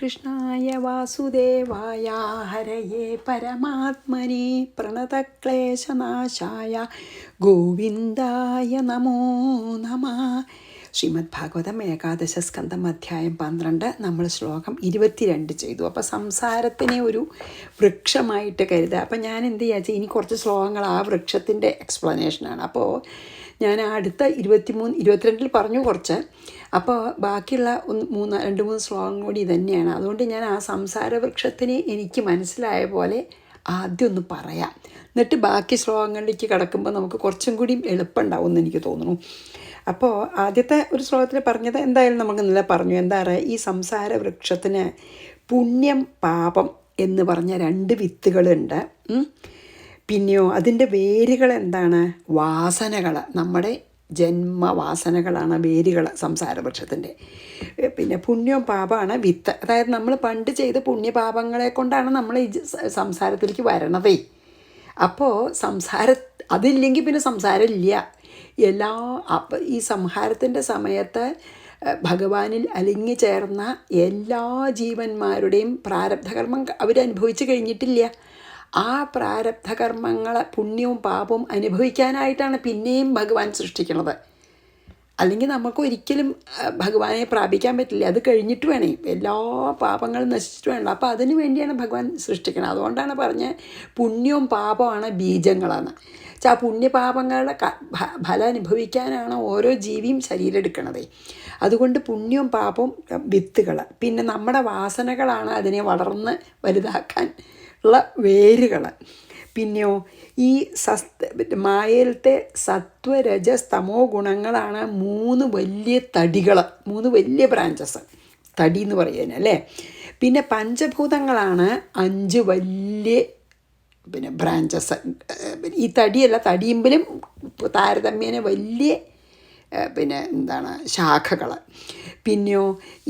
കൃഷ്ണായ വാസുദേവായ ഹരയേ പരമാത്മനി പ്രണതക്ലേശനാശായ ഗോവിന്ദായ നമോ നമഃ. ശ്രീമദ് ഭാഗവതം ഏകാദശ സ്കന്ധം അധ്യായം 12 നമ്മൾ ശ്ലോകം 22 ചെയ്തു. അപ്പോൾ സംസാരത്തിനെ ഒരു വൃക്ഷമായിട്ട് കരുതുക. അപ്പം ഞാൻ എന്ത് ചെയ്യാച്ചാൽ ഇനി കുറച്ച് ശ്ലോകങ്ങൾ ആ വൃക്ഷത്തിൻ്റെ എക്സ്പ്ലനേഷനാണ്. അപ്പോൾ ഞാൻ അടുത്ത 22 പറഞ്ഞു കുറച്ച്. അപ്പോൾ ബാക്കിയുള്ള 2-3 ശ്ലോകം കൂടി ഇതന്നെയാണ്. അതുകൊണ്ട് ഞാൻ ആ സംസാര വൃക്ഷത്തിന് എനിക്ക് മനസ്സിലായ പോലെ ആദ്യം ഒന്ന് പറയാം, എന്നിട്ട് ബാക്കി ശ്ലോകങ്ങളിലേക്ക് കിടക്കുമ്പോൾ നമുക്ക് കുറച്ചും കൂടി എളുപ്പമുണ്ടാവും എന്ന് എനിക്ക് തോന്നുന്നു. അപ്പോൾ ആദ്യത്തെ ഒരു ശ്ലോകത്തിൽ പറഞ്ഞത് എന്തായാലും നമുക്ക് നല്ല പറഞ്ഞു. എന്താ പറയുക, ഈ സംസാര വൃക്ഷത്തിന് പുണ്യം പാപം എന്ന് പറഞ്ഞ 2 വിത്തുകളുണ്ട്. പിന്നെയോ അതിൻ്റെ വേരുകൾ എന്താണ്? വാസനകൾ, നമ്മുടെ ജന്മവാസനകളാണ് വേരുകൾ സംസാരവൃക്ഷത്തിൻ്റെ. പിന്നെ പുണ്യവും പാപമാണ് വിത്ത്. അതായത് നമ്മൾ പണ്ട് ചെയ്ത പുണ്യപാപങ്ങളെ കൊണ്ടാണ് നമ്മൾ ഈ സംസാരത്തിലേക്ക് വരണതേ. അപ്പോൾ അതില്ലെങ്കിൽ പിന്നെ സംസാരമില്ല. ഈ സംഹാരത്തിൻ്റെ സമയത്ത് ഭഗവാനിൽ അലിഞ്ഞു ചേർന്ന എല്ലാ ജീവന്മാരുടെയും പ്രാരബ്ധകർമ്മം അവരനുഭവിച്ച് കഴിഞ്ഞിട്ടില്ല. ആ പ്രാരബ്ധകർമ്മങ്ങളെ പുണ്യവും പാപവും അനുഭവിക്കാനായിട്ടാണ് പിന്നെയും ഭഗവാൻ സൃഷ്ടിക്കുന്നത്. അല്ലെങ്കിൽ നമുക്ക് ഒരിക്കലും ഭഗവാനെ പ്രാപിക്കാൻ പറ്റില്ല. അത് കഴിഞ്ഞിട്ട് വേണേ, എല്ലാ പാപങ്ങളും നശിച്ചിട്ട് വേണം. അപ്പോൾ അതിനു വേണ്ടിയാണ് ഭഗവാൻ സൃഷ്ടിക്കുന്നത്. അതുകൊണ്ടാണ് പറഞ്ഞത് പുണ്യവും പാപമാണ് ബീജങ്ങളാണ്. ആ പുണ്യപാപങ്ങളുടെ ഫലം അനുഭവിക്കാനാണ് ഓരോ ജീവിയും ശരീരം എടുക്കണതേ. അതുകൊണ്ട് പുണ്യവും പാപവും വിത്തുകൾ. പിന്നെ നമ്മുടെ വാസനകളാണ് അതിനെ വളർന്ന് വലുതാക്കാൻ ഉള്ള വേരുകൾ. പിന്നെയോ ഈ മായയിലത്തെ സത്വരജസ്തമോ ഗുണങ്ങളാണ് 3 വലിയ തടികൾ, 3 വലിയ ബ്രാഞ്ചസ്, തടി എന്ന് പറയുന്നല്ലേ. പിന്നെ പഞ്ചഭൂതങ്ങളാണ് 5 വലിയ ബ്രാഞ്ചസ്. ഈ തടിയല്ല, തടിയുമ്പിലും താരതമ്യേന വലിയ ശാഖകൾ. പിന്നെയോ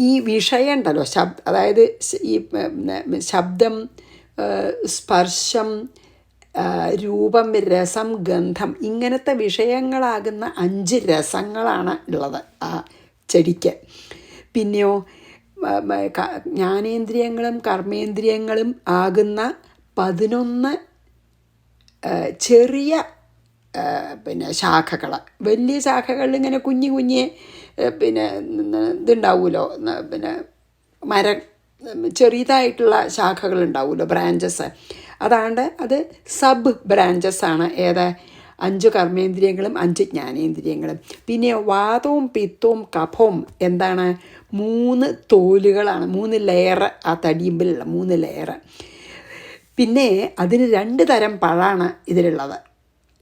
ഈ വിഷയം ഉണ്ടല്ലോ, അതായത് ഈ ശബ്ദം, സ്പർശം, രൂപം, രസം, ഗന്ധം, ഇങ്ങനത്തെ വിഷയങ്ങളാകുന്ന 5 രസങ്ങളാണ് ഉള്ളത് ആ ചെടിക്ക്. പിന്നെയോ ജ്ഞാനേന്ദ്രിയങ്ങളും കർമ്മേന്ദ്രിയങ്ങളും ആകുന്ന 11 ചെറിയ ശാഖകൾ. വലിയ ശാഖകളിൽ ഇങ്ങനെ കുഞ്ഞ് ഇതുണ്ടാവുമല്ലോ, മരം ചെറിയതായിട്ടുള്ള ശാഖകൾ ഉണ്ടാവുമല്ലോ, ബ്രാഞ്ചസ്. അത് സബ് ബ്രാഞ്ചസ് ആണ്. 5 കർമ്മേന്ദ്രിയങ്ങളും 5 ജ്ഞാനേന്ദ്രിയങ്ങളും. പിന്നെ വാതവും പിത്തവും കഫവും എന്താണ്? 3 തോലുകളാണ്, 3 ലെയർ. ആ തടിയുമ്പിലുള്ള 3 ലെയർ. പിന്നെ അതിന് 2 തരം പഴമാണ് ഇതിലുള്ളത്.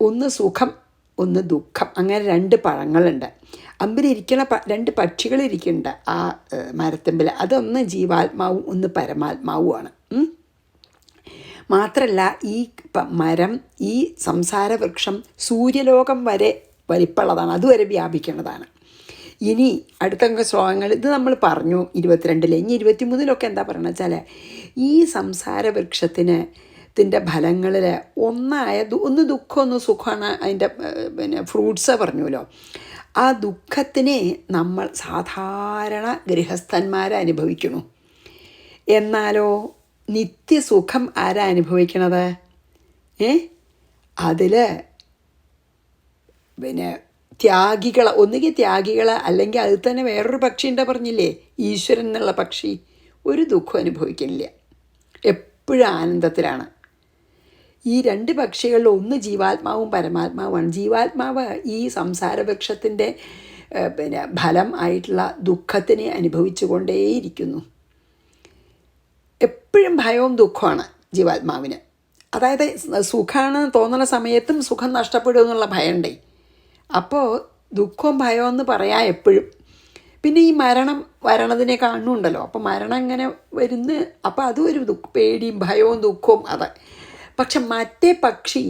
ഒന്ന് സുഖം, ഒന്ന് ദുഃഖം. അങ്ങനെ 2 പഴങ്ങളുണ്ട്. അമ്പിലിരിക്കണ 2 പക്ഷികളിരിക്കുന്നുണ്ട് ആ മരത്തുമ്പിൽ. അതൊന്ന് ജീവാത്മാവും ഒന്ന് പരമാത്മാവുമാണ്. മാത്രമല്ല ഈ മരം, ഈ സംസാരവൃക്ഷം സൂര്യലോകം വരെ വലിപ്പമുള്ളതാണ്, അതുവരെ വ്യാപിക്കുന്നതാണ്. ഇനി അടുത്ത ശ്ലോകങ്ങൾ ഇത് നമ്മൾ പറഞ്ഞു 22. ഇനി 23 എന്താ പറയുന്നത് വെച്ചാൽ, ഈ സംസാരവൃക്ഷത്തിൻ്റെ ഫലങ്ങളിൽ ഒന്ന് ദുഃഖം ഒന്ന് സുഖമാണ്. അതിൻ്റെ ഫ്രൂട്ട്സ് പറഞ്ഞുല്ലോ. ആ ദുഃഖത്തിനെ നമ്മൾ സാധാരണ ഗൃഹസ്ഥന്മാരെ അനുഭവിക്കണു. എന്നാലോ നിത്യസുഖം ആരാ അനുഭവിക്കണത്? അതിൽ ത്യാഗികൾ, ഒന്നുകിൽ ത്യാഗികൾ, അല്ലെങ്കിൽ അതിൽ തന്നെ വേറൊരു പക്ഷിയുണ്ട് പറഞ്ഞില്ലേ, ഈശ്വരൻ എന്നുള്ള പക്ഷി. ഒരു ദുഃഖം അനുഭവിക്കുന്നില്ല, എപ്പോഴും ആനന്ദത്തിലാണ്. ഈ 2 പക്ഷികളിൽ ഒന്ന് ജീവാത്മാവും പരമാത്മാവുമാണ്. ജീവാത്മാവ് ഈ സംസാരവൃക്ഷത്തിൻ്റെ ഫലം ആയിട്ടുള്ള ദുഃഖത്തിനെ അനുഭവിച്ചു കൊണ്ടേയിരിക്കുന്നു. എപ്പോഴും ഭയവും ദുഃഖമാണ് ജീവാത്മാവിന്. അതായത് സുഖമാണെന്ന് തോന്നുന്ന സമയത്തും സുഖം നഷ്ടപ്പെടുമെന്നുള്ള ഭയമുണ്ടേ. അപ്പോൾ ദുഃഖവും ഭയമെന്ന് പറയാം എപ്പോഴും. പിന്നെ ഈ മരണം വരണതിനെ കാണുന്നുണ്ടല്ലോ. അപ്പോൾ മരണം ഇങ്ങനെ വരുന്ന, അപ്പോൾ അതും ഒരു പേടിയും ഭയവും ദുഃഖവും. പക്ഷെ മറ്റേ പക്ഷി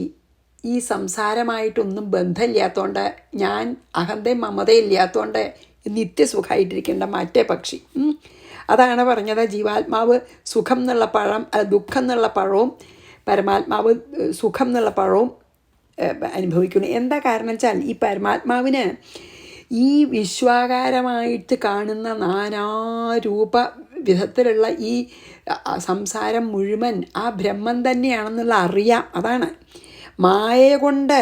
ഈ സംസാരമായിട്ടൊന്നും ബന്ധമില്ലാത്തതുകൊണ്ട്, ഞാൻ അഹന്തയും മമതയില്ലാത്തതുകൊണ്ട് നിത്യസുഖമായിട്ടിരിക്കേണ്ട മറ്റേ പക്ഷി. അതാണ് പറഞ്ഞത്, ജീവാത്മാവ് സുഖം എന്നുള്ള പഴം, ദുഃഖം എന്നുള്ള പഴവും പരമാത്മാവ് സുഖം എന്നുള്ള പഴവും അനുഭവിക്കുന്നു. എന്താ കാരണം വെച്ചാൽ, ഈ പരമാത്മാവിന് ഈ വിശ്വാകാരമായിട്ട് കാണുന്ന നാനാരൂപ വിധത്തിലുള്ള ഈ സംസാരം മുഴുവൻ ആ ബ്രഹ്മം തന്നെയാണെന്നുള്ള അറിയാം. അതാണ് മായ കൊണ്ട്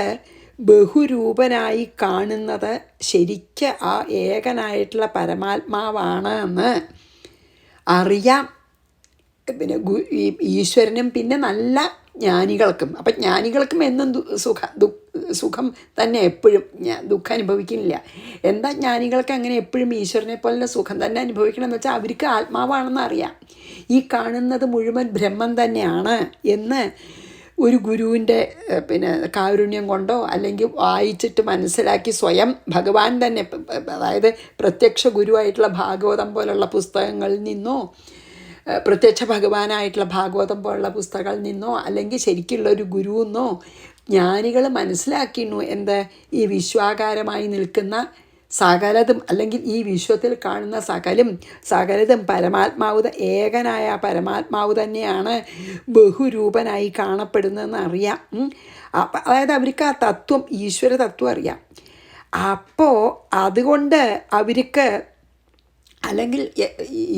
ബഹുരൂപനായി കാണുന്നത് ശരിക്ക് ആ ഏകനായിട്ടുള്ള പരമാത്മാവാണ് എന്ന് അറിയാം. പിന്നെ ഈശ്വരനും പിന്നെ നല്ല ജ്ഞാനികൾക്കും. അപ്പം ജ്ഞാനികൾക്കും എന്നും സുഖം തന്നെ എപ്പോഴും ദുഃഖം അനുഭവിക്കുന്നില്ല. എന്താ ജ്ഞാനികൾക്ക് അങ്ങനെ എപ്പോഴും ഈശ്വരനെ പോലെ സുഖം തന്നെ അനുഭവിക്കണം എന്ന് വെച്ചാൽ അവർക്ക് ആത്മാവാണെന്ന് അറിയാം. ഈ കാണുന്നത് മുഴുവൻ ബ്രഹ്മം തന്നെയാണ് എന്ന് ഒരു ഗുരുവിൻ്റെ പിന്നെ കാരുണ്യം കൊണ്ടോ അല്ലെങ്കിൽ വായിച്ചിട്ട് മനസ്സിലാക്കി സ്വയം ഭഗവാൻ തന്നെ, അതായത് പ്രത്യക്ഷ ഗുരുവായിട്ടുള്ള ഭാഗവതം പോലുള്ള പുസ്തകങ്ങളിൽ നിന്നോ പ്രത്യക്ഷ ഭഗവാനായിട്ടുള്ള ഭാഗവതം പോലുള്ള പുസ്തകങ്ങളിൽ നിന്നോ അല്ലെങ്കിൽ ശരിക്കുള്ളൊരു ഗുരുവെന്നോ ജ്ഞാനികൾ മനസ്സിലാക്കിയിരുന്നു എന്ത് ഈ വിശ്വാകാരമായി നിൽക്കുന്ന സകലതും അല്ലെങ്കിൽ ഈ വിശ്വത്തിൽ കാണുന്ന സകലതും പരമാത്മാവ്, ഏകനായ പരമാത്മാവ് തന്നെയാണ് ബഹുരൂപനായി കാണപ്പെടുന്നതെന്ന് അറിയാം. അതായത് അവർക്ക് ആ തത്വം, ഈശ്വര തത്വം അറിയാം. അപ്പോൾ അതുകൊണ്ട് അവർക്ക്, അല്ലെങ്കിൽ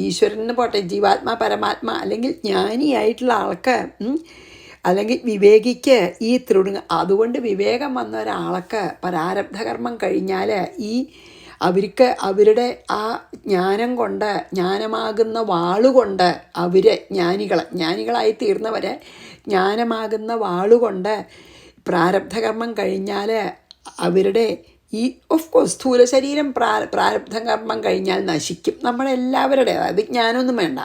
ഈശ്വരന് പോട്ടെ, ജീവാത്മാ പരമാത്മാ അല്ലെങ്കിൽ ജ്ഞാനിയായിട്ടുള്ള ആൾക്ക് അല്ലെങ്കിൽ വിവേകിക്ക് ഈ അതുകൊണ്ട് വിവേകം വന്ന ഒരാൾക്ക് പ്രാരബ്ധകർമ്മം കഴിഞ്ഞാൽ ഈ അവർക്ക് അവരുടെ ആ ജ്ഞാനം കൊണ്ട്, ജ്ഞാനമാകുന്ന വാളുകൊണ്ട് അവർ ജ്ഞാനികളായി തീർന്നവർ ജ്ഞാനമാകുന്ന വാളുകൊണ്ട് പ്രാരബ്ധകർമ്മം കഴിഞ്ഞാൽ അവരുടെ ഈ ഓഫ് കോഴ്സ് സ്ഥൂല ശരീരം പ്രാരബ്ധകർമ്മം കഴിഞ്ഞാൽ നശിക്കും. നമ്മളെല്ലാവരുടെ, അതായത് ജ്ഞാനമൊന്നും വേണ്ട,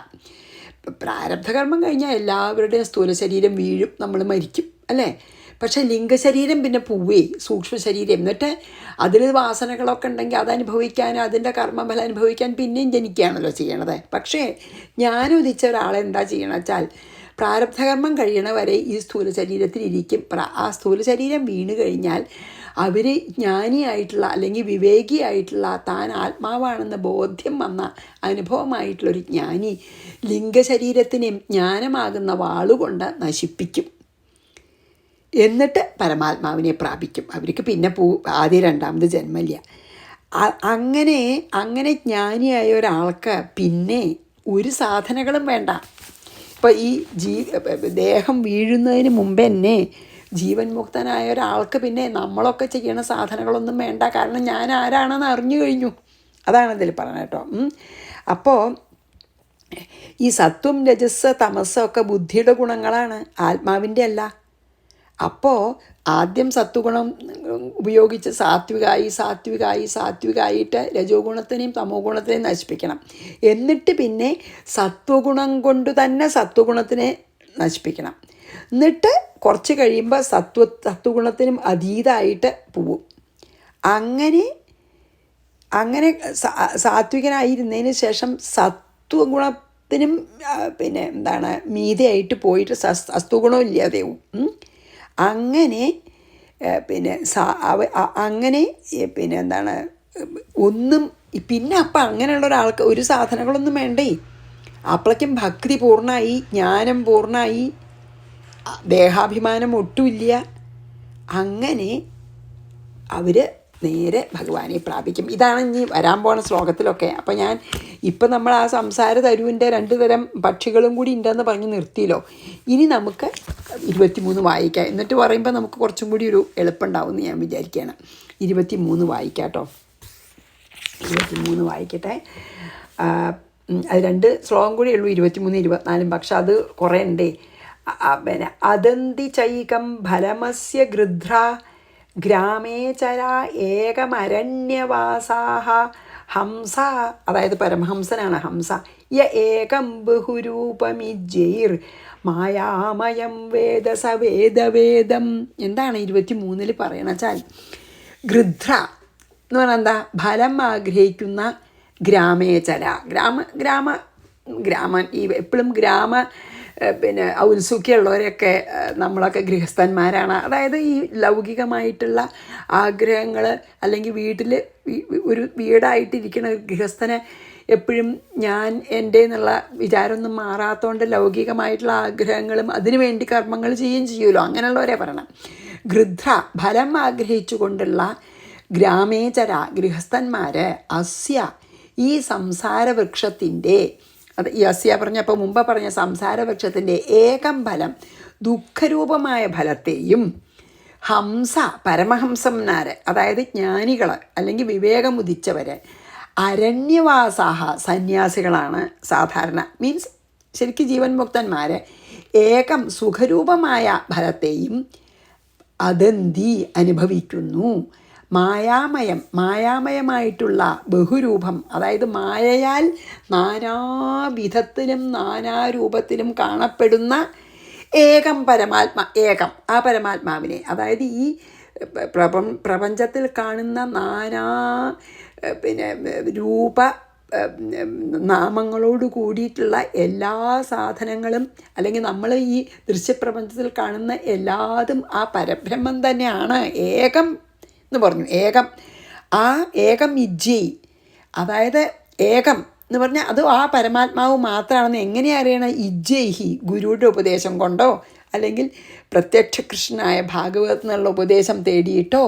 പ്രാരബ്ധകർമ്മം കഴിഞ്ഞാൽ എല്ലാവരുടെയും സ്ഥൂല ശരീരം വീഴും, നമ്മൾ മരിക്കും അല്ലേ. പക്ഷേ ലിംഗശരീരം പിന്നെ സൂക്ഷ്മ ശരീരം, എന്നിട്ട് അതിൽ വാസനകളൊക്കെ ഉണ്ടെങ്കിൽ അതനുഭവിക്കാൻ, അതിൻ്റെ കർമ്മഫലം അനുഭവിക്കാൻ പിന്നെയും ജനിക്കുകയാണല്ലോ ചെയ്യണത്. പക്ഷേ ജ്ഞാനം ഉദിച്ച ഒരാളെന്താ ചെയ്യണം വെച്ചാൽ പ്രാരബ്ധകർമ്മം കഴിയണ വരെ ഈ സ്ഥൂല ശരീരത്തിലിരിക്കും. ആ സ്ഥൂല ശരീരം വീണ് കഴിഞ്ഞാൽ അവർ ജ്ഞാനിയായിട്ടുള്ള അല്ലെങ്കിൽ വിവേകിയായിട്ടുള്ള താൻ ആത്മാവാണെന്ന് ബോധ്യം വന്ന അനുഭവമായിട്ടുള്ളൊരു ജ്ഞാനി ലിംഗശരീരത്തിനെ ജ്ഞാനമാകുന്ന വാളുകൊണ്ട് നശിപ്പിക്കും. എന്നിട്ട് പരമാത്മാവിനെ പ്രാപിക്കും. അവർക്ക് പിന്നെ ആദ്യ രണ്ടാമത് ജന്മമില്ല. അങ്ങനെ ജ്ഞാനിയായ ഒരാൾക്ക് പിന്നെ ഒരു സാധനങ്ങളും വേണ്ട. ഇപ്പോൾ ഈ ദേഹം വീഴുന്നതിന് മുമ്പ് തന്നെ ജീവൻ മുക്തനായ ഒരാൾക്ക് പിന്നെ നമ്മളൊക്കെ ചെയ്യണ സാധനങ്ങളൊന്നും വേണ്ട. കാരണം ഞാൻ ആരാണെന്ന് അറിഞ്ഞു കഴിഞ്ഞു. അതാണ് ഇതിൽ പറഞ്ഞത് കേട്ടോ. അപ്പോൾ ഈ സത്വം രജസ് തമസ്സൊക്കെ ബുദ്ധിയുടെ ഗുണങ്ങളാണ്, ആത്മാവിൻ്റെ അല്ല. അപ്പോൾ ആദ്യം സത്വഗുണം ഉപയോഗിച്ച് സാത്വികായിട്ട് രജോ ഗുണത്തിനെയും തമോ ഗുണത്തിനെയും നശിപ്പിക്കണം. എന്നിട്ട് പിന്നെ സത്വഗുണം കൊണ്ട് തന്നെ സത്വഗുണത്തിനെ നശിപ്പിക്കണം. എന്നിട്ട് കുറച്ച് കഴിയുമ്പോൾ സത്വഗുണത്തിനും അതീതമായിട്ട് പോവും. അങ്ങനെ സാത്വികനായിരുന്നതിന് ശേഷം സത്വഗുണത്തിനും പിന്നെ മീതയായിട്ട് പോയിട്ട് സത്വഗുണം ഇല്ലാതെയാവും. അങ്ങനെ പിന്നെ ഒന്നും പിന്നെ അപ്പം അങ്ങനെയുള്ള ഒരാൾക്ക് ഒരു സാധനങ്ങളൊന്നും വേണ്ടേ. അപ്പോഴേക്കും ഭക്തി പൂർണ്ണമായി, ജ്ഞാനം പൂർണ്ണമായി, ദേഹാഭിമാനം ഒട്ടുമില്ല. അങ്ങനെ അവർ നേരെ ഭഗവാനെ പ്രാപിക്കും. ഇതാണ് ഇനി വരാൻ പോണ ശ്ലോകത്തിലൊക്കെ. അപ്പോൾ ഇപ്പം നമ്മൾ ആ സംസാര തരുവിൻ്റെ 2 തരം പക്ഷികളും കൂടി ഉണ്ടെന്ന് പറഞ്ഞ് നിർത്തിയല്ലോ. ഇനി നമുക്ക് 23 വായിക്കാം. എന്നിട്ട് പറയുമ്പോൾ നമുക്ക് കുറച്ചും കൂടി ഒരു എളുപ്പമുണ്ടാവും എന്ന് ഞാൻ വിചാരിക്കുകയാണ്. 23 വായിക്കാം കേട്ടോ. 23 വായിക്കട്ടെ. അത് 2 ശ്ലോകം കൂടി ഉള്ളൂ, 23, 24. പക്ഷെ അത് കുറേ ഉണ്ടേ. പിന്നെ അതന്തി ചൈകം ഫലമസ്യ ഗൃധ്ര ഗ്രാമേ ചര ഏകമരണ്യവാസാഹ ഹംസ, അതായത് പരമഹംസനാണ് ഹംസ. ഏകം ബഹുരൂപമിജൈർ മായാമയം വേദ സവേദവേദം. എന്താണ് 23 പറയണ വെച്ചാൽ, ഗൃധ്ര എന്ന് പറഞ്ഞാൽ എന്താ? ഫലം ആഗ്രഹിക്കുന്ന ഗ്രാമേചര. ഗ്രാമ ഈ എപ്പോഴും പിന്നെ ഔത്സുഖ്യമുള്ളവരൊക്കെ നമ്മളൊക്കെ ഗൃഹസ്ഥന്മാരാണ്. അതായത് ഈ ലൗകികമായിട്ടുള്ള ആഗ്രഹങ്ങൾ, അല്ലെങ്കിൽ വീട്ടിൽ ഒരു വീടായിട്ടിരിക്കുന്ന ഗൃഹസ്ഥനെ എപ്പോഴും ഞാൻ എൻ്റെ എന്നുള്ള വിചാരമൊന്നും മാറാത്തതുകൊണ്ട് ലൗകികമായിട്ടുള്ള ആഗ്രഹങ്ങളും അതിനു വേണ്ടി കർമ്മങ്ങൾ ചെയ്യുമല്ലോ, അങ്ങനെയുള്ളവരെ പറയണം. ഗൃധ്ര ഫലം ആഗ്രഹിച്ചു കൊണ്ടുള്ള ഗ്രാമേചര ഗൃഹസ്ഥന്മാർ അസ്യ ഈ സംസാര വൃക്ഷത്തിൻ്റെ, അത് ഈ അസ്യ പറഞ്ഞപ്പോൾ മുമ്പ് പറഞ്ഞ സംസാരവൃക്ഷത്തിൻ്റെ ഏകം ഫലം ദുഃഖരൂപമായ ഫലത്തെയും ഹംസ പരമഹംസന്മാരെ, അതായത് ജ്ഞാനികൾ അല്ലെങ്കിൽ വിവേകമുദിച്ചവർ, അരണ്യവാസാഹ സന്യാസികളാണ് സാധാരണ, മീൻസ് ശരിക്കും ജീവൻ മുക്തന്മാരെ ഏകം സുഖരൂപമായ ഫലത്തെയും അദന്തി അനുഭവിക്കുന്നു. മായാമയമായിട്ടുള്ള ബഹുരൂപം, അതായത് മായയാൽ നാനാവിധത്തിലും നാനാരൂപത്തിലും കാണപ്പെടുന്ന ഏകം ആ പരമാത്മാവിനെ, അതായത് ഈ പ്രപഞ്ചത്തിൽ കാണുന്ന നാനാ രൂപ നാമങ്ങളോട് കൂടിയിട്ടുള്ള എല്ലാ സാധനങ്ങളും, അല്ലെങ്കിൽ നമ്മൾ ഈ ദൃശ്യപ്രപഞ്ചത്തിൽ കാണുന്ന എല്ലാതും ആ പരബ്രഹ്മം തന്നെയാണ്. ഏകം എന്ന് പറഞ്ഞു. ആ ഏകം ഇജ്ജി, അതായത് ഏകം എന്ന് പറഞ്ഞാൽ അത് ആ പരമാത്മാവ് മാത്രമാണെന്ന് എങ്ങനെയാണ് അറിയണം? ഇജ്ജൈഹി, ഗുരുയുടെ ഉപദേശം കൊണ്ടോ അല്ലെങ്കിൽ പ്രത്യക്ഷ കൃഷ്ണനായ ഭാഗവതത്തിൽ നിന്നുള്ള ഉപദേശം തേടിയിട്ടോ,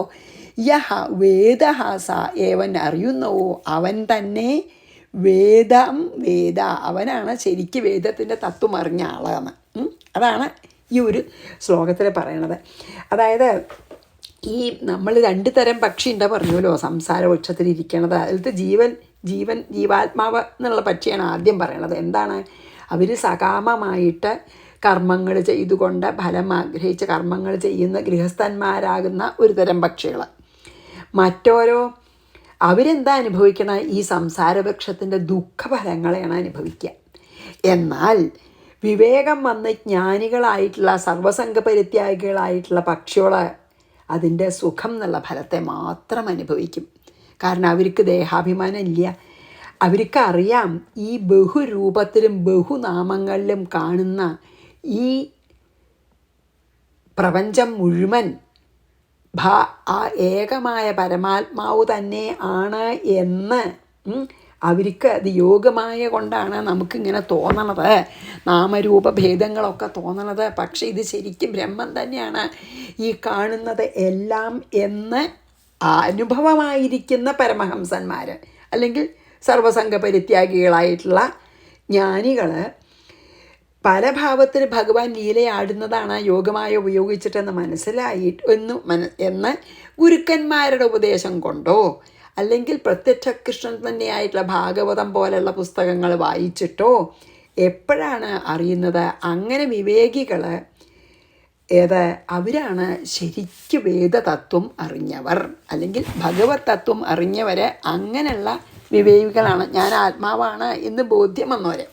യഹ വേദഹാസ ഏവൻ അറിയുന്നവോ, അവൻ തന്നെ അവനാണ് ശരിക്ക് വേദത്തിൻ്റെ തത്വം അറിഞ്ഞ ആളാണ്. അതാണ് ഈ ഒരു ശ്ലോകത്തിൽ പറയണത്. അതായത് ഈ നമ്മൾ 2 തരം പക്ഷി ഉണ്ട് പറഞ്ഞല്ലോ സംസാര വൃക്ഷത്തിലിരിക്കണത്. അതിലത്തെ ജീവാത്മാവ് എന്നുള്ള പക്ഷിയാണ് ആദ്യം പറയണത്. എന്താണ്? അവർ സകാമമായിട്ട് കർമ്മങ്ങൾ ചെയ്തുകൊണ്ട് ഫലം ആഗ്രഹിച്ച് കർമ്മങ്ങൾ ചെയ്യുന്ന ഗൃഹസ്ഥന്മാരാകുന്ന ഒരു തരം പക്ഷികൾ. മറ്റോരോ അവരെന്താ അനുഭവിക്കണ? ഈ സംസാരവൃക്ഷത്തിൻ്റെ ദുഃഖഫലങ്ങളെയാണ് അനുഭവിക്കുക. എന്നാൽ വിവേകം വന്ന് ജ്ഞാനികളായിട്ടുള്ള സർവസംഘപരിത്യാഗികളായിട്ടുള്ള പക്ഷികൾ അതിൻ്റെ സുഖം എന്നുള്ള ഫലത്തെ മാത്രം അനുഭവിക്കും. കാരണം അവർക്ക് ദേഹാഭിമാനം ഇല്ല. അവർക്ക് അറിയാം ഈ ബഹുരൂപത്തിലും ബഹുനാമങ്ങളിലും കാണുന്ന ഈ പ്രപഞ്ചം മുഴുവൻ ആ ഏകമായ പരമാത്മാവ് തന്നെ ആണ് എന്ന് അവർക്ക് അത് യോഗമായ കൊണ്ടാണ് നമുക്കിങ്ങനെ തോന്നണത്, നാമരൂപഭേദങ്ങളൊക്കെ തോന്നണത്. പക്ഷേ ഇത് ശരിക്കും ബ്രഹ്മം തന്നെയാണ് ഈ കാണുന്നത് എല്ലാം എന്ന് അനുഭവമായിരിക്കുന്ന പരമഹംസന്മാർ അല്ലെങ്കിൽ സർവസംഘപരിത്യാഗികളായിട്ടുള്ള ജ്ഞാനികൾ പല ഭാവത്തിൽ ഭഗവാൻ ലീലയാടുന്നതാണ് യോഗമായി ഉപയോഗിച്ചിട്ടെന്ന് എന്ന് ഗുരുക്കന്മാരുടെ ഉപദേശം കൊണ്ടോ അല്ലെങ്കിൽ പ്രത്യക്ഷ കൃഷ്ണൻ തന്നെയായിട്ടുള്ള ഭാഗവതം പോലെയുള്ള പുസ്തകങ്ങൾ വായിച്ചിട്ടോ എപ്പോഴാണ് അറിയുന്നത്? അങ്ങനെ വിവേകികൾ അവരാണ് ശരിക്കും വേദതത്വം അറിഞ്ഞവർ അല്ലെങ്കിൽ ഭഗവത് തത്വം അറിഞ്ഞവർ. അങ്ങനെയുള്ള വിവേകികളാണ് ഞാൻ ആത്മാവാണ് എന്ന് ബോധ്യം വന്നവരെ.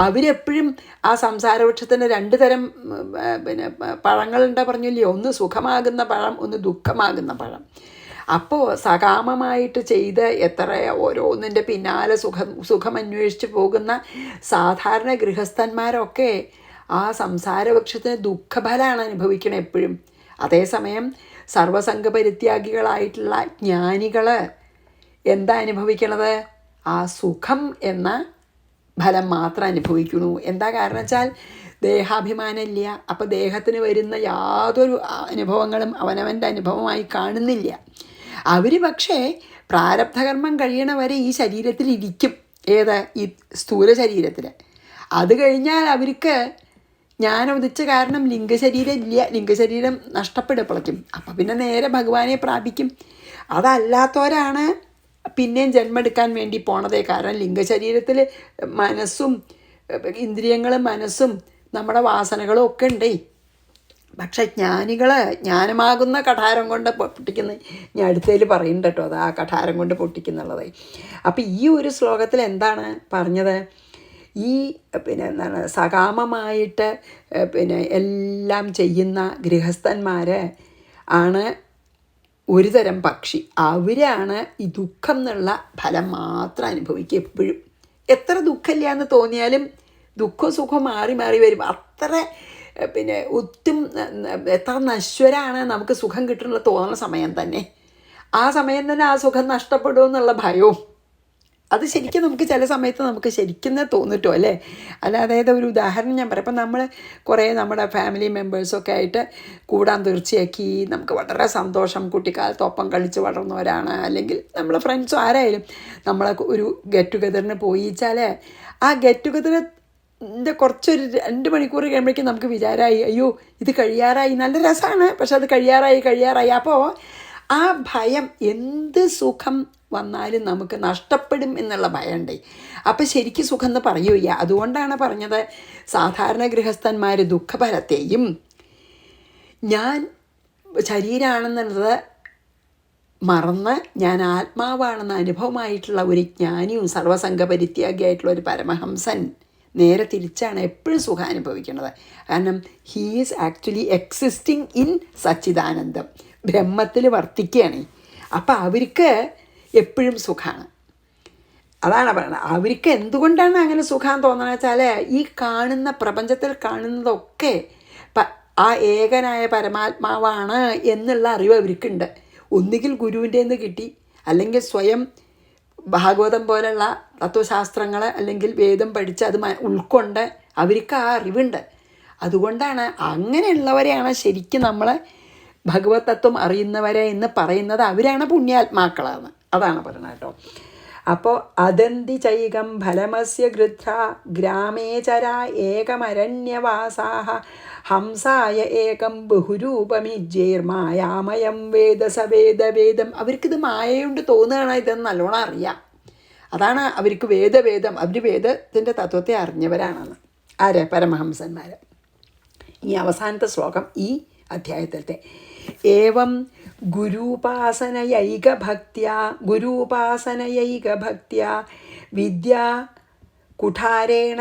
അവരെപ്പോഴും ആ സംസാരവൃക്ഷത്തിന് 2 തരം പഴങ്ങളുണ്ട് പറഞ്ഞില്ലയോ? ഒന്ന് സുഖമാകുന്ന പഴം, ഒന്ന് ദുഃഖമാകുന്ന പഴം. അപ്പോൾ സകാമമായിട്ട് ചെയ്ത് ഓരോന്നിൻ്റെ പിന്നാലെ സുഖമന്വേഷിച്ച് പോകുന്ന സാധാരണ ഗൃഹസ്ഥന്മാരൊക്കെ ആ സംസാരവൃക്ഷത്തിന് ദുഃഖഫലമാണ് അനുഭവിക്കണം എപ്പോഴും. അതേസമയം സർവസംഘപരിത്യാഗികളായിട്ടുള്ള ജ്ഞാനികൾ എന്താ അനുഭവിക്കണത്? ആ സുഖം എന്ന ഫലം മാത്രം അനുഭവിക്കണു. എന്താ കാരണം വെച്ചാൽ ദേഹാഭിമാനമില്ല. അപ്പോൾ ദേഹത്തിന് വരുന്ന യാതൊരു അനുഭവങ്ങളും അവനവൻ്റെ അനുഭവമായി കാണുന്നില്ല. അവർ പക്ഷേ പ്രാരബ്ധകർമ്മം കഴിയണവരെ ഈ ശരീരത്തിലിരിക്കും. ഈ സ്ഥൂല ശരീരത്തിൽ. അത് കഴിഞ്ഞാൽ അവർക്ക് ജ്ഞാനം ഉദിച്ച കാരണം ലിംഗശരീരം ഇല്ല, ലിംഗശരീരം നഷ്ടപ്പെടുമ്പോഴേക്കും. അപ്പം പിന്നെ നേരെ ഭഗവാനെ പ്രാപിക്കും. അതല്ലാത്തവരാണ് പിന്നെയും ജന്മെടുക്കാൻ വേണ്ടി പോണതേ. കാരണം ലിംഗശരീരത്തിൽ മനസ്സും ഇന്ദ്രിയങ്ങളും മനസ്സും നമ്മുടെ വാസനകളും ഒക്കെ ഉണ്ടേ. പക്ഷെ ജ്ഞാനികൾ ജ്ഞാനമാകുന്ന കഠാരം കൊണ്ട് പൊട്ടിക്കുന്ന, ഞാൻ അടുത്തതിൽ പറയുന്നുണ്ട് കേട്ടോ, അത് ആ കഠാരം കൊണ്ട് പൊട്ടിക്കുന്നുള്ളത്. അപ്പം ഈ ഒരു ശ്ലോകത്തിൽ എന്താണ് പറഞ്ഞത്? ഈ എന്താണ് സകാമമായിട്ട് എല്ലാം ചെയ്യുന്ന ഗൃഹസ്ഥന്മാർ ആണ് ഒരു തരം പക്ഷി. അവരാണ് ഈ ദുഃഖം എന്നുള്ള ഫലം മാത്രം അനുഭവിക്കുക എപ്പോഴും. എത്ര ദുഃഖമില്ല എന്ന് തോന്നിയാലും ദുഃഖവും സുഖവും മാറി മാറി വരും. അത്ര എത്ര നശ്വരാണ് നമുക്ക് സുഖം കിട്ടുന്നുള്ള തോന്നുന്ന സമയം തന്നെ. ആ സമയം തന്നെ ആ സുഖം നഷ്ടപ്പെടുമെന്നുള്ള ഭയവും അത് ശരിക്കും നമുക്ക് ചില സമയത്ത് നമുക്ക് ശരിക്കും തോന്നിട്ടോ അല്ലേ. അതായത് ഒരു ഉദാഹരണം ഞാൻ പറയാം. ഇപ്പം നമ്മൾ കുറേ നമ്മുടെ ഫാമിലി മെമ്പേഴ്സൊക്കെ ആയിട്ട് കൂടാൻ തീർച്ചയാക്കി നമുക്ക് വളരെ സന്തോഷം, കുട്ടിക്കാലത്തൊപ്പം കളിച്ച് വളർന്നവരാണ്, അല്ലെങ്കിൽ നമ്മളെ ഫ്രണ്ട്സും ആരായാലും നമ്മളെ ഒരു ഗെറ്റ് ടുഗദറിന് പോയിച്ചാൽ ആ ഗെറ്റ് ടുഗദറിൻ്റെ കുറച്ചൊരു 2 മണിക്കൂർ കഴിയുമ്പോഴേക്കും നമുക്ക് വിചാരമായി അയ്യോ ഇത് കഴിയാറായി, നല്ല രസമാണ് പക്ഷെ അത് കഴിയാറായി. അപ്പോൾ ആ ഭയം, എന്ത് സുഖം വന്നാലും നമുക്ക് നഷ്ടപ്പെടും എന്നുള്ള ഭയമുണ്ട്. അപ്പം ശരിക്കും സുഖം എന്ന് പറയൂല. അതുകൊണ്ടാണ് പറഞ്ഞത് സാധാരണ ഗൃഹസ്ഥന്മാർ ദുഃഖഫലത്തെയും ഞാൻ ശരീരമാണെന്നുള്ളത് മറന്ന് ഞാൻ ആത്മാവാണെന്ന അനുഭവമായിട്ടുള്ള ഒരു ജ്ഞാനിയും സർവസംഘപരിത്യാഗിയായിട്ടുള്ള ഒരു പരമഹംസൻ നേരെ തിരിച്ചാണ് എപ്പോഴും സുഖം അനുഭവിക്കുന്നത്. കാരണം he is actually existing in സച്ചിദാനന്ദം, ബ്രഹ്മത്തിൽ വർത്തിക്കുകയാണ്. അപ്പം അവർക്ക് എപ്പോഴും സുഖമാണ്. അതാണ് പറയുന്നത്. അവർക്ക് എന്തുകൊണ്ടാണ് അങ്ങനെ സുഖം തോന്നുന്നത് വെച്ചാൽ ഈ കാണുന്ന പ്രപഞ്ചത്തിൽ കാണുന്നതൊക്കെ ആ ഏകനായ പരമാത്മാവാണ് എന്നുള്ള അറിവ് അവർക്കുണ്ട്. ഒന്നുകിൽ ഗുരുവിൻ്റെ നിന്ന് കിട്ടി, അല്ലെങ്കിൽ സ്വയം ഭാഗവതം പോലുള്ള തത്വശാസ്ത്രങ്ങൾ അല്ലെങ്കിൽ വേദം പഠിച്ച് അത് ഉൾക്കൊണ്ട് അവർക്ക് ആ അറിവുണ്ട്. അതുകൊണ്ടാണ് അങ്ങനെയുള്ളവരെയാണ് ശരിക്കും നമ്മൾ ഭഗവത് തത്വം അറിയുന്നവരെ എന്ന് പറയുന്നത്. അവരാണ് പുണ്യാത്മാക്കളാണ്. അതാണ് പറയുന്നത് കേട്ടോ. അപ്പോൾ അദന്തി ചൈകം ഫലമസ്യ ഗൃധ്ര ഗ്രാമേ ചരാ ഏകമരണ്യവാസാഹ ഹംസായ ഏകം ബഹുരൂപമിജ്ജേർമായാമയം വേദം. അവർക്കിത് മായയുണ്ട് തോന്നുകയാണ്, ഇതെന്ന് നല്ലോണം അറിയാം. അതാണ് അവർക്ക് വേദം. അവർ വേദത്തിൻ്റെ തത്വത്തെ അറിഞ്ഞവരാണെന്ന്. ആരെ? പരമഹംസന്മാർ. ഇനി അവസാനത്തെ ശ്ലോകം ഈ അധ്യായത്തിലത്തെ. ഏവം ഗുരൂപാസനയൈകഭക്ത്യാ വിദ്യാ കുഠാരേണ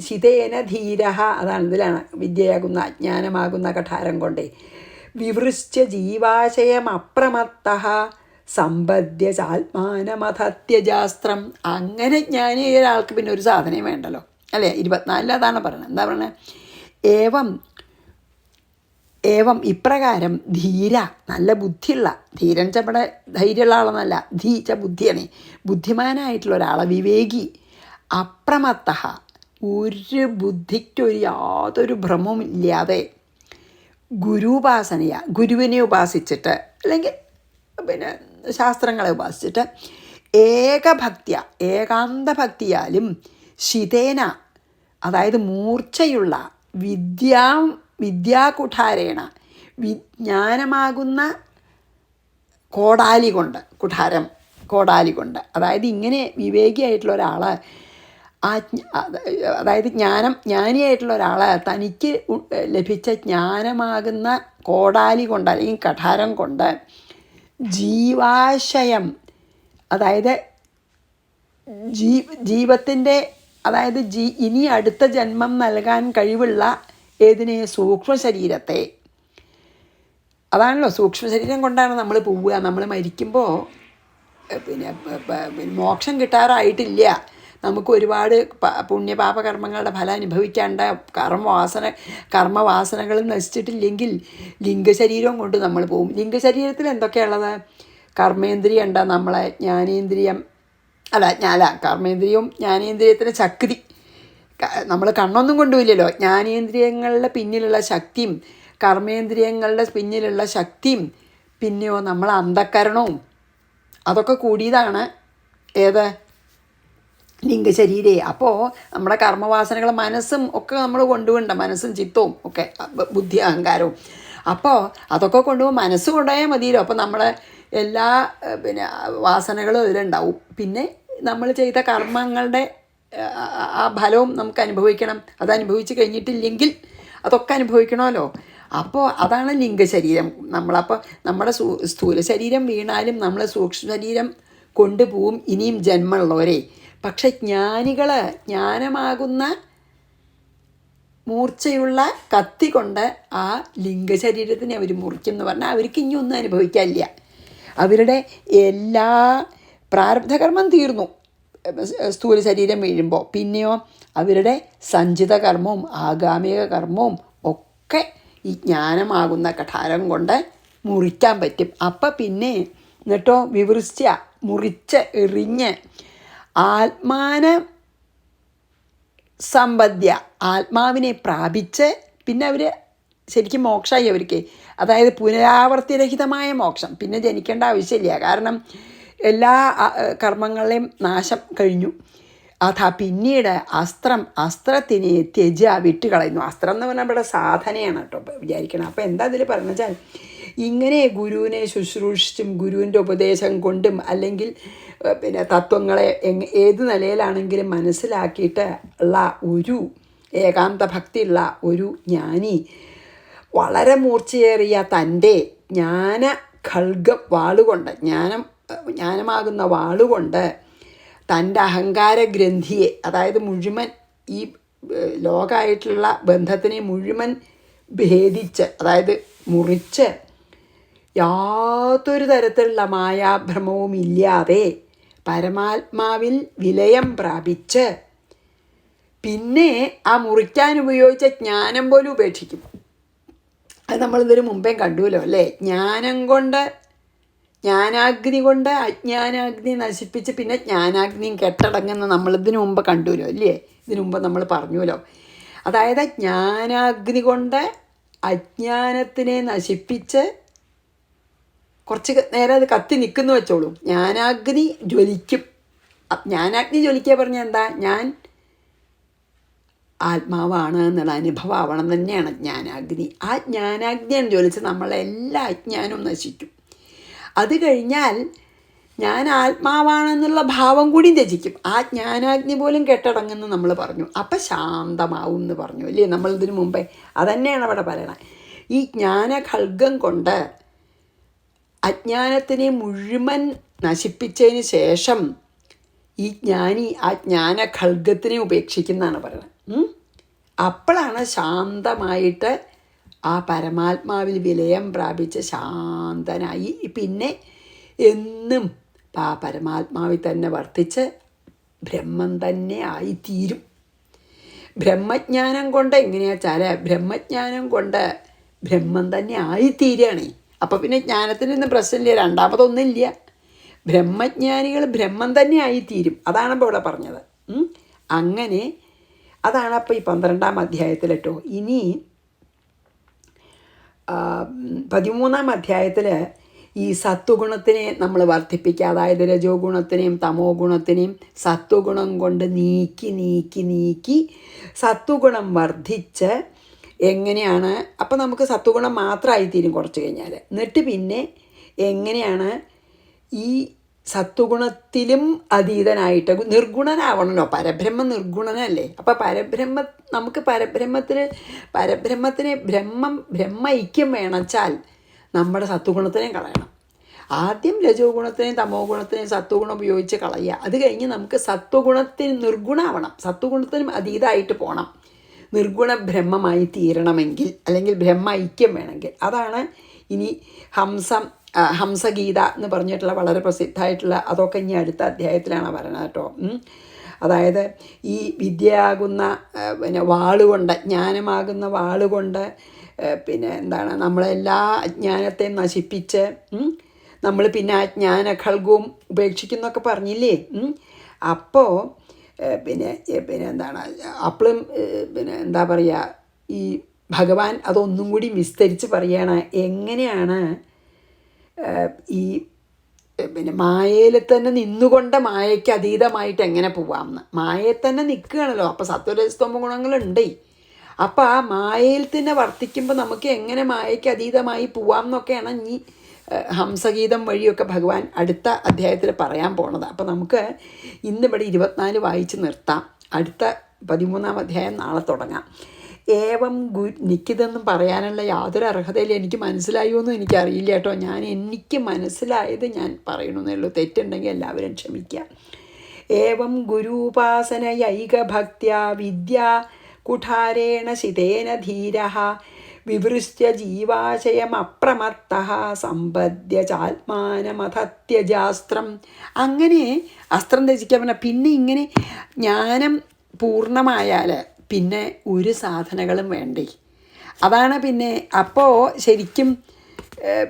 ശിതേന ധീര. അതാണ് ഇതിലാണ് വിദ്യയാകുന്ന അജ്ഞാനമാകുന്ന കഠാരം കൊണ്ടേ വിവൃശ്ച ജീവാശയമപ്രമത്തഃ സമ്പദ്യ ചാത്മാനമഥത്യജാസ്ത്രം. അങ്ങനെ ജ്ഞാനിയായ ഒരാൾക്ക് പിന്നെ ഒരു സാധനയും വേണ്ടല്ലോ, അല്ലേ? 24 അതാണ് പറയണത്. എന്താ പറയണത്? ഏവം ഇപ്രകാരം ധീര, നല്ല ബുദ്ധിയുള്ള, ധീരൻ ചവിടെ ധൈര്യമുള്ള ആളെന്നല്ല, ധീച്ച ബുദ്ധിയാണ്, ബുദ്ധിമാനായിട്ടുള്ള ഒരാളെ, വിവേകി, അപ്രമത്ത, ഒരു ബുദ്ധിക്കൊരു യാതൊരു ഭ്രമവും ഇല്ലാതെ, ഗുരുപാസനയ, ഗുരുവിനെ ഉപാസിച്ചിട്ട് അല്ലെങ്കിൽ പിന്നെ ശാസ്ത്രങ്ങളെ ഉപാസിച്ചിട്ട്, ഏകഭക്തിയ, ഏകാന്ത ഭക്തിയാലും, ശിതേന, അതായത് മൂർച്ചയുള്ള, വിദ്യാകുഠാരേണ, വിജ്ഞാനമാകുന്ന കോടാലി കൊണ്ട്, കോടാലി കൊണ്ട്, അതായത് ഇങ്ങനെ വിവേകിയായിട്ടുള്ള ഒരാൾ, അതായത് ജ്ഞാനിയായിട്ടുള്ള ഒരാൾ തനിക്ക് ലഭിച്ച ജ്ഞാനമാകുന്ന കോടാലി കൊണ്ട് അല്ലെങ്കിൽ കഠാരം കൊണ്ട് ജീവാശയം, അതായത് ജീവത്തിൻ്റെ, അതായത് ഇനി അടുത്ത ജന്മം നൽകാൻ കഴിവുള്ള ഏതിനെ? സൂക്ഷ്മ ശരീരത്തെ. അതാണല്ലോ, സൂക്ഷ്മ ശരീരം കൊണ്ടാണ് നമ്മൾ പോവുക. നമ്മൾ മരിക്കുമ്പോൾ പിന്നെ മോക്ഷം കിട്ടാറായിട്ടില്ല. നമുക്ക് ഒരുപാട് പുണ്യപാപകർമ്മങ്ങളുടെ ഫലം അനുഭവിക്കാണ്ട് കർമ്മവാസനകൾ നശിച്ചിട്ടില്ലെങ്കിൽ ലിംഗശരീരവും കൊണ്ട് നമ്മൾ പോവും. ലിംഗശരീരത്തിൽ എന്തൊക്കെയുള്ളത്? കർമ്മേന്ദ്രിയം ഉണ്ട്, നമ്മളെ ജ്ഞാനേന്ദ്രിയം, കർമ്മേന്ദ്രിയവും ജ്ഞാനേന്ദ്രിയത്തിന് ശക്തി. നമ്മൾ കണ്ണൊന്നും കൊണ്ടുപോയില്ലല്ലോ. ജ്ഞാനേന്ദ്രിയങ്ങളുടെ പിന്നിലുള്ള ശക്തിയും കർമ്മേന്ദ്രിയങ്ങളുടെ പിന്നിലുള്ള ശക്തിയും പിന്നെയോ നമ്മൾ അന്ധക്കരണവും അതൊക്കെ കൂടിയതാണ് ഏത്? ലിംഗശരീരേ. അപ്പോൾ നമ്മുടെ കർമ്മവാസനകൾ, മനസ്സും ഒക്കെ നമ്മൾ കൊണ്ടുപോകണ്ട, മനസ്സും ചിത്തവും ഒക്കെ, ബുദ്ധി അഹങ്കാരവും. അപ്പോൾ അതൊക്കെ കൊണ്ടുപോകും, മനസ്സ് കൊണ്ടുപോയാൽ മതിയല്ലോ. അപ്പോൾ നമ്മളെ എല്ലാ പിന്നെ വാസനകളും ഇതിലുണ്ടാവും. പിന്നെ നമ്മൾ ചെയ്ത കർമ്മങ്ങളുടെ ആ ഫലവും നമുക്ക് അനുഭവിക്കണം. അത് അനുഭവിച്ച് കഴിഞ്ഞിട്ടില്ലെങ്കിൽ അതൊക്കെ അനുഭവിക്കണമല്ലോ. അപ്പോൾ അതാണ് ലിംഗശരീരം. നമ്മളപ്പോൾ നമ്മുടെ സ്ഥൂല ശരീരം വീണാലും നമ്മൾ സൂക്ഷ്മ ശരീരം കൊണ്ടുപോവും ഇനിയും ജന്മമുള്ളവരെ. പക്ഷെ ജ്ഞാനികൾ ജ്ഞാനമാകുന്ന മൂർച്ചയുള്ള കത്തി കൊണ്ട് ആ ലിംഗശരീരത്തിനെ അവർ മുറിക്കും എന്ന് പറഞ്ഞാൽ അവർക്ക് ഇനി ഒന്നും അനുഭവിക്കാനില്ല. അവരുടെ എല്ലാ പ്രാരബ്ധകർമ്മം തീർന്നു സ്ഥൂല ശരീരം വീഴുമ്പോൾ. പിന്നെയോ അവരുടെ സഞ്ചിത കർമ്മവും ആഗാമിക കർമ്മവും ഒക്കെ ഈ ജ്ഞാനമാകുന്ന കഠാരം കൊണ്ട് മുറിക്കാൻ പറ്റും. അപ്പം പിന്നെ എന്നിട്ടോ വിവൃശ്ച, മുറിച്ച് എറിഞ്ഞ്, സമ്പദ്യ, ആത്മാവിനെ പ്രാപിച്ച്, പിന്നെ അവർ ശരിക്കും മോക്ഷമായി അവർക്ക്. അതായത് പുനരാവർത്തിരഹിതമായ മോക്ഷം, പിന്നെ ജനിക്കേണ്ട ആവശ്യമില്ല. കാരണം എല്ലാ കർമ്മങ്ങളെയും നാശം കഴിഞ്ഞു. അതാ പിന്നീട് അസ്ത്രത്തിനെ വിട്ടുകളയുന്നു. അസ്ത്രം എന്ന് പറഞ്ഞാൽ ഇവിടെ സാധനയാണ് കേട്ടോ വിചാരിക്കണം. അപ്പോൾ എന്താ അതിൽ പറഞ്ഞു വെച്ചാൽ, ഇങ്ങനെ ഗുരുവിനെ ശുശ്രൂഷിച്ചും ഗുരുവിൻ്റെ ഉപദേശം കൊണ്ടും അല്ലെങ്കിൽ പിന്നെ തത്വങ്ങളെ ഏത് നിലയിലാണെങ്കിലും മനസ്സിലാക്കിയിട്ട് ഉള്ള ഒരു ഏകാന്ത ഭക്തിയുള്ള ഒരു ജ്ഞാനി വളരെ മൂർച്ചയേറിയ തൻ്റെ ഖൽഗം വാളുകൊണ്ട് ജ്ഞാനമാകുന്ന വാളുകൊണ്ട് തൻ്റെ അഹങ്കാര ഗ്രന്ഥിയെ, അതായത് മുഴുവൻ ഈ ലോകമായിട്ടുള്ള ബന്ധത്തിനെ മുഴുവൻ ഭേദിച്ച്, അതായത് മുറിച്ച് യാതൊരു തരത്തിലുള്ള മായാഭ്രമവും ഇല്ലാതെ പരമാത്മാവിൽ വിലയം പ്രാപിച്ച് പിന്നെ ആ മുറിക്കാൻ ഉപയോഗിച്ച ജ്ഞാനം പോലും ഉപേക്ഷിക്കും. അത് നമ്മളിതിന് മുമ്പേ കണ്ടുവല്ലോ അല്ലേ? ജ്ഞാനാഗ്നി കൊണ്ട് അജ്ഞാനാഗ്നി നശിപ്പിച്ച് പിന്നെ ജ്ഞാനാഗ്നിയും കെട്ടടങ്ങുന്ന നമ്മളിതിനു മുമ്പ് കണ്ടുവല്ലോ അല്ലേ? ഇതിനു മുമ്പ് നമ്മൾ പറഞ്ഞുവല്ലോ. അതായത് ജ്ഞാനാഗ്നി കൊണ്ട് അജ്ഞാനത്തിനെ നശിപ്പിച്ച് കുറച്ച് നേരം അത് കത്തി നിൽക്കുന്നു വെച്ചോളൂ. ജ്ഞാനാഗ്നി ജ്വലിക്കും. ജ്ഞാനാഗ്നി ജ്വലിക്കുക പറഞ്ഞാൽ എന്താ? ഞാൻ ആത്മാവാണ് എന്നുള്ള അനുഭവം ആവണം തന്നെയാണ് ജ്ഞാനാഗ്നി. ആ ജ്ഞാനാഗ്നിയാണ് ജ്വലിച്ച് നമ്മളെ എല്ലാ അജ്ഞാനവും നശിക്കും. അത് കഴിഞ്ഞാൽ ഞാൻ ആത്മാവാണെന്നുള്ള ഭാവം കൂടി ത്യജിക്കും. ആ ജ്ഞാനാഗ്നി പോലും കെട്ടടങ്ങുന്നു നമ്മൾ പറഞ്ഞു. അപ്പം ശാന്തമാവും എന്ന് പറഞ്ഞു അല്ലേ നമ്മളിതിനു മുമ്പേ? അതന്നെയാണ് അവിടെ പറയണത്. ഈ ജ്ഞാനഖൽഗം കൊണ്ട് അജ്ഞാനത്തിനെ മുഴുവൻ നശിപ്പിച്ചതിന് ശേഷം ഈ ജ്ഞാനി ആ ജ്ഞാനഖൽഗത്തിനെ ഉപേക്ഷിക്കുന്നതാണ് പറയുന്നത്. അപ്പോഴാണ് ശാന്തമായിട്ട് ആ പരമാത്മാവിൽ വിലയം പ്രാപിച്ച് ശാന്തനായി പിന്നെ എന്നും ആ പരമാത്മാവിൽ തന്നെ വർത്തിച്ച് ബ്രഹ്മം തന്നെ ആയിത്തീരും. ബ്രഹ്മജ്ഞാനം കൊണ്ട് എങ്ങനെയാച്ചാൽ ബ്രഹ്മജ്ഞാനം കൊണ്ട് ബ്രഹ്മം തന്നെ ആയിത്തീരുകയാണ്. അപ്പോൾ പിന്നെ ജ്ഞാനത്തിനൊന്നും പ്രശ്നമില്ല, രണ്ടാമതൊന്നുമില്ല. ബ്രഹ്മജ്ഞാനികൾ ബ്രഹ്മം തന്നെ ആയിത്തീരും. അതാണ് ഇപ്പോൾ ഇവിടെ പറഞ്ഞത്. അങ്ങനെ അതാണ് അപ്പോൾ ഈ 12-ാം അധ്യായത്തിൽ കേട്ടോ. ഇനി 13-ാം അധ്യായത്തിൽ ഈ സത്വഗുണത്തിനെ നമ്മൾ വർദ്ധിപ്പിക്കുക. അതായത് രജോ ഗുണത്തിനെയും തമോ ഗുണത്തിനെയും സത്വഗുണം കൊണ്ട് നീക്കി സത്വഗുണം വർദ്ധിച്ച് എങ്ങനെയാണ്, അപ്പം നമുക്ക് സത്വഗുണം മാത്രമായിത്തീരും കുറച്ച് കഴിഞ്ഞാൽ. എന്നിട്ട് പിന്നെ എങ്ങനെയാണ് ഈ സത്വഗുണത്തിലും അതീതനായിട്ട് നിർഗുണനാവണമല്ലോ. പരബ്രഹ്മം നിർഗുണനല്ലേ? അപ്പോൾ നമുക്ക് പരബ്രഹ്മത്തിന് ബ്രഹ്മ ഐക്യം വേണച്ചാൽ നമ്മുടെ സത്വഗുണത്തിനെയും കളയണം. ആദ്യം രജോ ഗുണത്തിനെയും തമോ ഗുണത്തിനെയും സത്വഗുണം ഉപയോഗിച്ച് കളയുക. അത് കഴിഞ്ഞ് നമുക്ക് സത്വഗുണത്തിന് നിർഗുണമാവണം, സത്വഗുണത്തിനും അതീതമായിട്ട് പോകണം. നിർഗുണ ബ്രഹ്മമായി തീരണമെങ്കിൽ, അല്ലെങ്കിൽ ബ്രഹ്മ ഐക്യം വേണമെങ്കിൽ. അതാണ് ഇനി ഹംസഗീത എന്ന് പറഞ്ഞിട്ടുള്ള വളരെ പ്രസിദ്ധമായിട്ടുള്ള, അതൊക്കെ ഇനി അടുത്ത അധ്യായത്തിലാണ് പറയുന്നത് കേട്ടോ. അതായത് ഈ വിദ്യയാകുന്ന പിന്നെ വാളുകൊണ്ട്, ജ്ഞാനമാകുന്ന വാളുകൊണ്ട് പിന്നെ എന്താണ് നമ്മളെല്ലാ അജ്ഞാനത്തെയും നശിപ്പിച്ച് നമ്മൾ പിന്നെ ആ ജ്ഞാനഖൽഗവും ഉപേക്ഷിക്കുന്നൊക്കെ പറഞ്ഞില്ലേ? അപ്പോൾ പിന്നെ എന്താണ് അപ്പോഴും പിന്നെ എന്താ പറയുക, ഈ ഭഗവാൻ അതൊന്നും കൂടി വിസ്തരിച്ച് പറയുകയാണ്. എങ്ങനെയാണ് ഈ പിന്നെ മായയിൽ തന്നെ നിന്നുകൊണ്ട് മായയ്ക്ക് അതീതമായിട്ട് എങ്ങനെ പോവാമെന്ന്. മായയിൽ തന്നെ നിൽക്കുകയാണല്ലോ. അപ്പോൾ സത്വരജസ്തമോ ഗുണങ്ങളുണ്ടേ. അപ്പോൾ ആ മായയിൽ തന്നെ വർത്തിക്കുമ്പോൾ നമുക്ക് എങ്ങനെ മായയ്ക്ക് അതീതമായി പോവാം എന്നൊക്കെയാണ് ഈ ഹംസഗീതം വഴിയൊക്കെ ഭഗവാൻ അടുത്ത അധ്യായത്തിൽ പറയാൻ പോണത്. അപ്പോൾ നമുക്ക് ഇന്നിവിടെ 24 വായിച്ച് നിർത്താം. അടുത്ത 13-ാം അധ്യായം നാളെ തുടങ്ങാം. ഏവം എനിക്കിതൊന്നും പറയാനുള്ള യാതൊരു അർഹതയില്ല. എനിക്ക് മനസ്സിലായോ എന്നും എനിക്കറിയില്ല കേട്ടോ. എനിക്ക് മനസ്സിലായത് ഞാൻ പറയണമെന്നേ ഉള്ളൂ. തെറ്റുണ്ടെങ്കിൽ എല്ലാവരും ക്ഷമിക്കുക. ഏവം ഗുരൂപാസനയൈകഭക്ത്യാ വിദ്യാ കുഠാരേണ ശിതേന ധീരഃ വിവൃശ്യ ജീവാശയമപ്രമത്തഃ സമ്പദ്യ ചാത്മാനമഥത്യജാസ്ത്രം. അങ്ങനെ അസ്ത്രം ത്യജിക്കാൻ പറഞ്ഞാൽ പിന്നെ ഇങ്ങനെ ജ്ഞാനം പൂർണ്ണമായാൽ പിന്നെ ഒരു സാധനകളും വേണ്ടേ. അതാണ് പിന്നെ അപ്പോൾ ശരിക്കും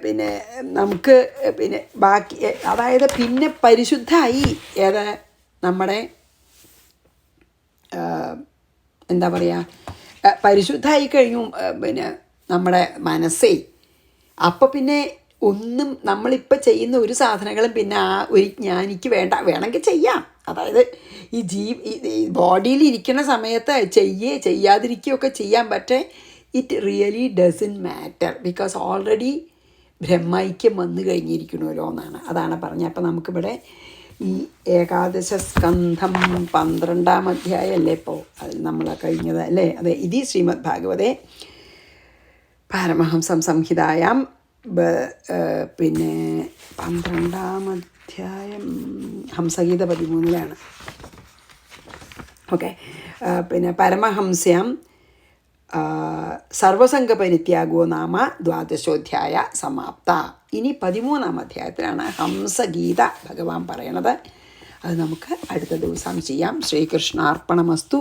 പിന്നെ നമുക്ക് പിന്നെ ബാക്കി, അതായത് പിന്നെ പരിശുദ്ധമായി ഏത് നമ്മുടെ എന്താ പറയുക, പരിശുദ്ധമായി കഴിഞ്ഞു പിന്നെ നമ്മുടെ മനസ്സേ. അപ്പോൾ പിന്നെ ഒന്നും നമ്മളിപ്പോൾ ചെയ്യുന്ന ഒരു സാധനങ്ങളും പിന്നെ ആ ഒരു ജ്ഞാനിക്ക് വേണമെങ്കിൽ ചെയ്യാം, അതായത് ഈ ബോഡിയിൽ ഇരിക്കുന്ന സമയത്ത് ചെയ്യാതിരിക്കുകയൊക്കെ ചെയ്യാൻ, പക്ഷേ it really doesn't matter because already ബ്രഹ്മൈക്യം വന്നു കഴിഞ്ഞിരിക്കണമല്ലോ എന്നാണ്. അതാണ് പറഞ്ഞത്. അപ്പം നമുക്കിവിടെ ഈ ഏകാദശ സ്കന്ധം 12-ാം അധ്യായമല്ലേ ഇപ്പോൾ അതിൽ നമ്മൾ കഴിഞ്ഞത് അല്ലേ? അതെ, ഇത് ശ്രീമദ് ഭാഗവതേ പാരമഹംസം സംഹിതായാം പിന്നെ 12-ാം അധ്യായം ഹംസഗീത 13-ലാണ്. ഓക്കെ. പിന്നെ പരമഹംസ്യാം സർവസംഗപരിത്യാഗോ നാമ 12-ോധ്യായ സമാപ്ത. ഇനി 13-ാം അധ്യായത്തിലാണ് ഹംസഗീത ഭഗവാൻ പറയണത്. അത് നമുക്ക് അടുത്ത ദിവസം ചെയ്യാം. ശ്രീകൃഷ്ണാർപ്പണമസ്തു.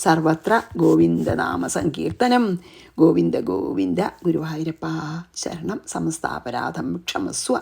സർവത്ര ഗോവിന്ദനാമ സങ്കീർത്തനം. ഗോവിന്ദ ഗോവിന്ദ. ഗുരുവായൂരപ്പ ശരണം. സമസ്താപരാധം ക്ഷമസ്വ.